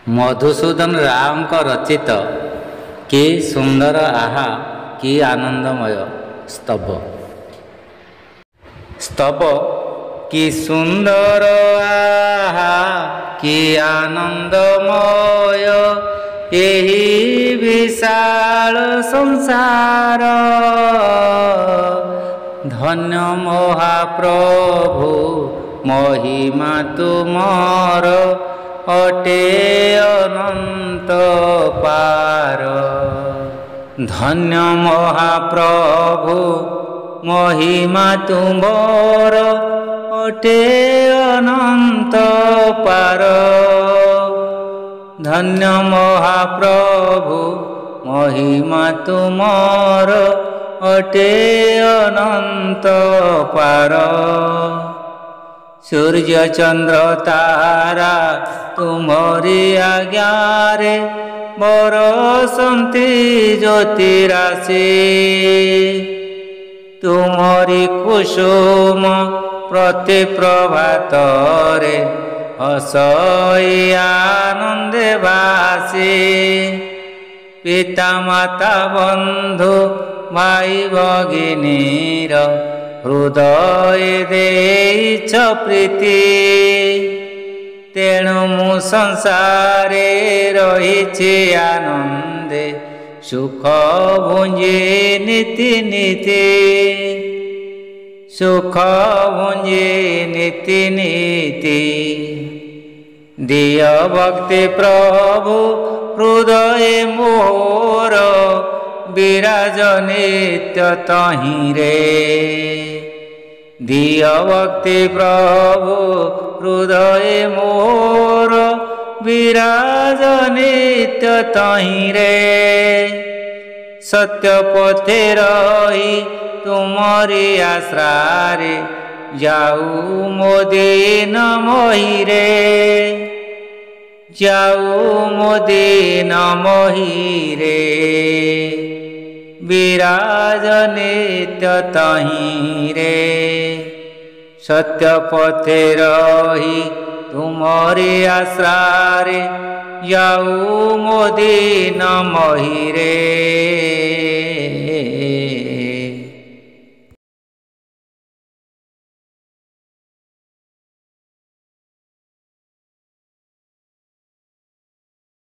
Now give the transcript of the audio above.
मधुसूदन राव रचित कि सुंदर आहा कि आनंदमय स्तव। स्तव कि सुंदर आहा कि आनंदमय एही विशाल संसार। धन्य महाप्रभु महिमा तुमर अटे अनंत पार। धन्य महाप्रभु महिमा तुमर अटे अनंत पार। धन्य महाप्रभु महिमा तुमर अटे अनंत पार। सूर्य चंद्र तारा तुमरी आज्ञारे बरसंती ज्योतिराशि। तुमरी कुसुम प्रति प्रभातरे हसई आनंदे भासी। पिता माता बंधु भाई भगिनीर हृदय देइछ प्रीति। तेणु मु संसारे रहिछि आनंदे सुख भुंजी नीति नीति। सुख भुंजी नीति नीति। दिय भक्ति प्रभु हृदय मोर विराज नित्य तहिरे। दिय भक्ति प्रभु हृदय मोर विराज नित्य तहिरे। सत्य पथे रही तुमरी आश्रारे जाऊ मो दीन महिरे। जाऊ मो दीन महिरे। विराज नित्य तहिरे। सत्य पथे रही तुमरी आश्रारे जाऊ मो दीन महिरे।